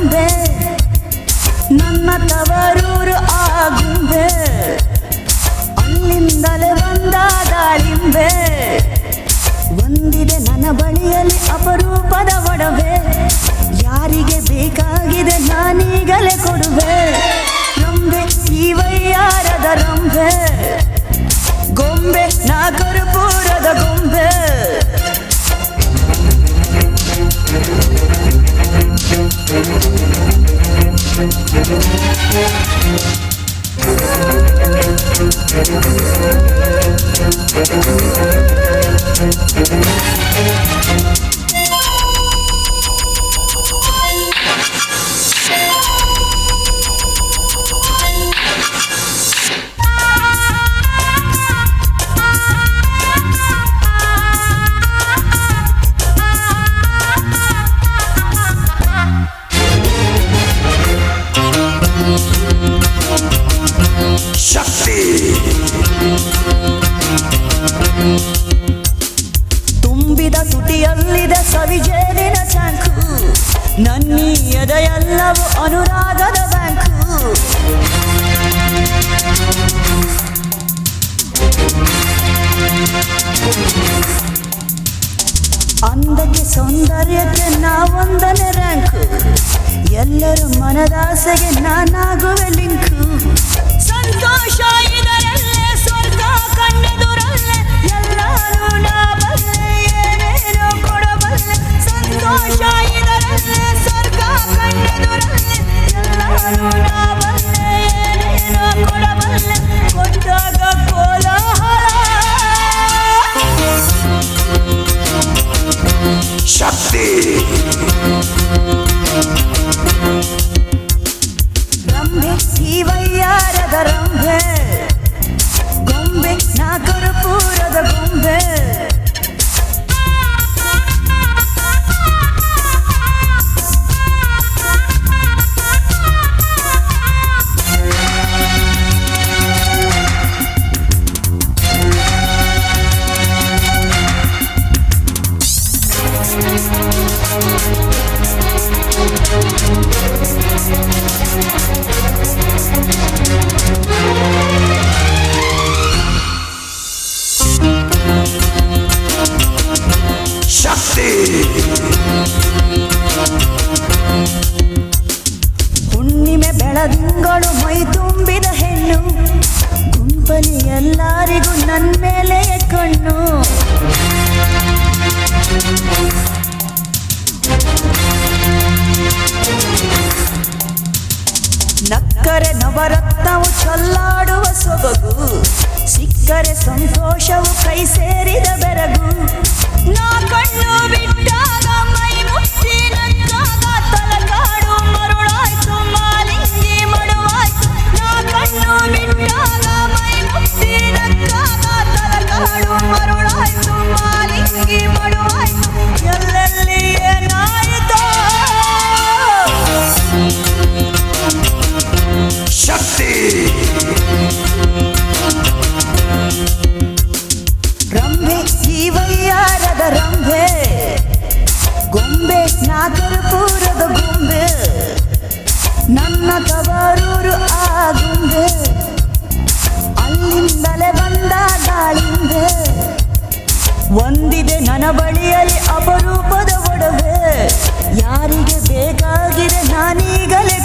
ಗೊಂಬೆ ನನ್ನ ತವರೂರು ಆಗುಂಬೆ ಅಲ್ಲಿಂದಲೇ ಬಂದ ದಾಳಿಂಬೆ ಒಂದಿದೆ ನನ್ನ ಬಳಿಯಲ್ಲಿ ಅಪರೂಪದ ಒಡವೆ ಯಾರಿಗೆ ಬೇಕಾಗಿದೆ ನಾನೀಗಲೇ ಕೊಡುವೆ ರಂಬೆ ಈ ವಯ್ಯಾರದ ರಂಬೆ ಗೊಂಬೆ ನಾ ಕರ್ಪೂರದ ಗೊಂಬೆ ತುಂಬಿದ ತುಟಿಯಲ್ಲಿದೆ ಸವಿಜೇನಿನ ಟ್ಯಾಂಕು ನನ್ನಿ ಎದೆಯೆಲ್ಲವೂ ಅನುರಾಗದ ಬ್ಯಾಂಕು ಅಂದಕ್ಕೆ ಸೌಂದರ್ಯಕ್ಕೆ ನಾವೊಂದನೇ ರ್ಯಾಂಕು ಎಲ್ಲರೂ ಮನದಾಸೆಗೆ ನಾನಾಗುವೆ ಲಿಂಕು ಸಂತೋಷ ಇದರಲ್ಲೇ ಸ್ವರ್ಗ ಕಣ್ಣೆದುರಲ್ಲೇ ಎಲ್ಲರೂ ನಾ ಬಲ್ಲೆ ಏನೇನೋ ಕೊಡಬಲ್ಲೆ ಸಂತೋಷ ಇದರಲ್ಲೇ ಸ್ವರ್ಗ ಕಣ್ಣೆದುರಲ್ಲೇ ಎಲ್ಲರೂ ನಾ ಬಲ್ಲೆ ಏನೇನೋ ಕೊಡಬಲ್ಲೆ ಕೊಟ್ಟಾಗ ಕೋಲಾಹಲ ಶಕ್ತಿ ರಂಬೆ ಈ ವಯ್ಯಾರದ ರಂಬೆ ಗೊಂಬೆ ನಾ ಕರ್ಪೂರದ ಗೊಂಬೆ ಶಕ್ತಿ ಹುಣ್ಣಿಮೆ ಬೆಳದಿಂಗಳು ಮೈ ತುಂಬಿದ ಹೆಣ್ಣು ಗುಂಪಲಿ ಎಲ್ಲರಿಗೂ ನನ್ನ ಮೇಲೆ ಕಣ್ಣು ನಕ್ಕರೆ ನವರತ್ನವು ಚಲ್ಲಾಡುವ ಸೊಬಗು ಸಿಕ್ಕರೆ ಸಂತೋಷವು ಕೈ ಸೇರಿದ ಬೆರಗು ನಾ ಕಣ್ಣು ಬಿಟ್ಟಾಗ ಮೈ ಮುಟ್ಟಿ ನಕ್ಕಾಗ ತಲಕಾಡು ಮರುಳಾಯ್ತು ಮಾಲಿಂಗಿ ಮಡುವಾಯ್ತು ನಾ ಕಣ್ಣು ಬಿಟ್ಟಾಗ ಮೈ ಮುಟ್ಟಿ ನಕ್ಕಾಗ ತಲಕಾಡು ಮರುಳಾಯ್ತು ಮಾಲಿಂಗಿ ಮಡುವಾಯ್ತು ಎಲ್ಲೆಲ್ಲಿ ಏನಾಯಿತೋ ಶಕ್ತಿ ರಂಬೆ ಈ ವಯ್ಯಾರದ ರಂಬೆ ಗೊಂಬೆ ನಾ ಕರ್ಪೂರದ ಗೊಂಬೆ ನನ್ನ ತವರೂರು ಆಗುಂಬೆ ಅಲ್ಲಿಂದಲೇ ಬಂದ ದಾಳಿಂಬೆ ಒಂದಿದೆ ನನ್ನ ಬಳಿಯಲ್ಲಿ ಅಪರೂಪದ ಒಡವೆ ಯಾರಿಗೆ ಬೇಕಾಗಿದೆ ನಾನೀಗಲೇ